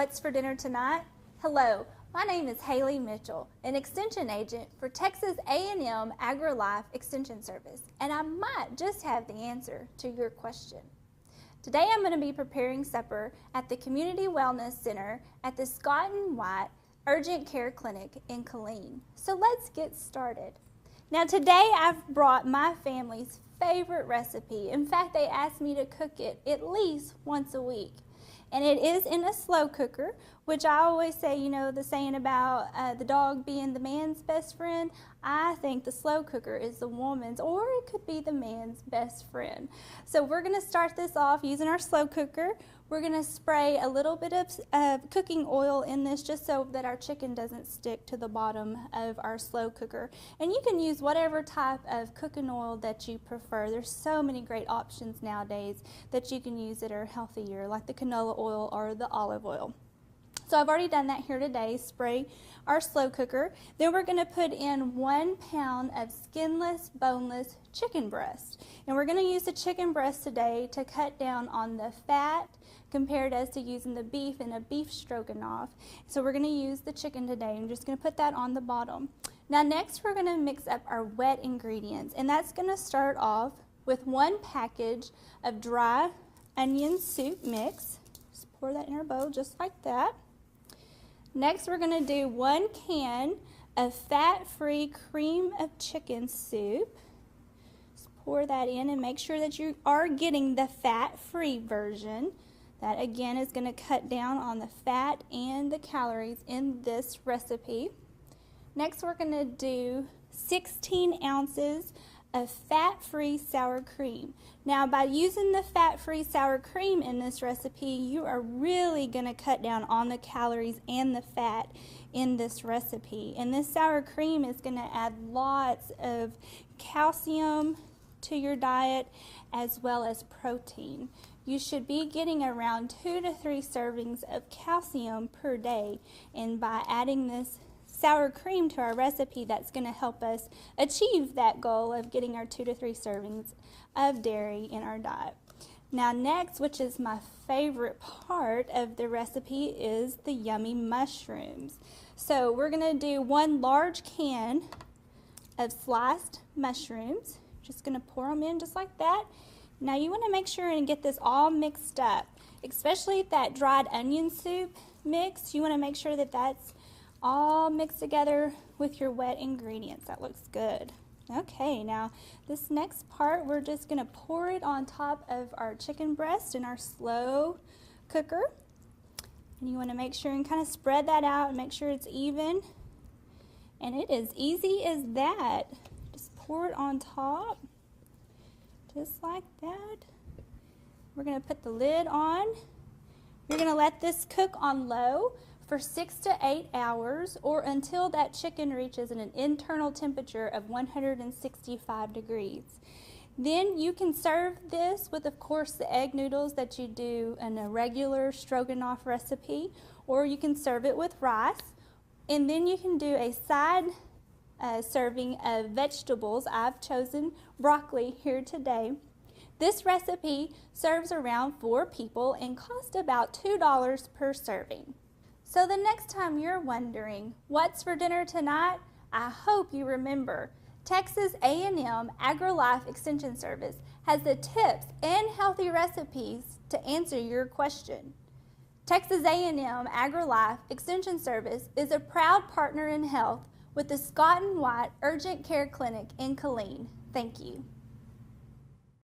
What's for dinner tonight? Hello, my name is Haley Mitchell, an extension agent for Texas A&M AgriLife Extension Service, and I might just have the answer to your question. Today I'm going to be preparing supper at the Community Wellness Center at the Scott & White Urgent Care Clinic in Killeen. So let's get started. Now today I've brought my family's favorite recipe. In fact, they asked me to cook it at least once a week. And it is in a slow cooker, which I always say, you know, the saying about the dog being the man's best friend. I think the slow cooker is the woman's, or it could be the man's best friend. So we're going to start this off using our slow cooker. We're going to spray a little bit of cooking oil in this just so that our chicken doesn't stick to the bottom of our slow cooker. And you can use whatever type of cooking oil that you prefer. There's so many great options nowadays that you can use that are healthier, like the canola oil or the olive oil. So I've already done that here today. Spray our slow cooker. Then we're going to put in 1 pound of skinless, boneless chicken breast. And we're going to use the chicken breast today to cut down on the fat compared as to using the beef in a beef stroganoff. So we're going to use the chicken today. I'm just going to put that on the bottom. Now next we're going to mix up our wet ingredients, and that's going to start off with 1 package of dry onion soup mix. Just pour that in our bowl just like that. Next we're going to do 1 can of fat-free cream of chicken soup. Just pour that in and make sure that you are getting the fat-free version. That again is going to cut down on the fat and the calories in this recipe. Next we're going to do 16 ounces of fat-free sour cream. Now by using the fat-free sour cream in this recipe, you are really going to cut down on the calories and the fat in this recipe. And this sour cream is going to add lots of calcium to your diet as well as protein. You should be getting around 2 to 3 servings of calcium per day, and by adding this sour cream to our recipe, that's going to help us achieve that goal of getting our 2 to 3 servings of dairy in our diet. Now next, which is my favorite part of the recipe, is the yummy mushrooms. So we're going to do 1 large can of sliced mushrooms. Just going to pour them in just like that. Now you want to make sure and get this all mixed up, especially that dried onion soup mix. You want to make sure that that's all mixed together with your wet ingredients. That looks good. Okay, now this next part, we're just going to pour it on top of our chicken breast in our slow cooker. And you want to make sure and kind of spread that out and make sure it's even. And it is easy as that. Just pour it on top. Just like that. We're going to put the lid on. You're going to let this cook on low for 6 to 8 hours, or until that chicken reaches an internal temperature of 165 degrees. Then you can serve this with, of course, the egg noodles that you do in a regular stroganoff recipe, or you can serve it with rice. And then you can do a side serving of vegetables. I've chosen broccoli here today. This recipe serves around 4 people and costs about $2 per serving. So the next time you're wondering what's for dinner tonight, I hope you remember Texas A&M AgriLife Extension Service has the tips and healthy recipes to answer your question. Texas A&M AgriLife Extension Service is a proud partner in health with the Scott & White Urgent Care Clinic in Killeen. Thank you.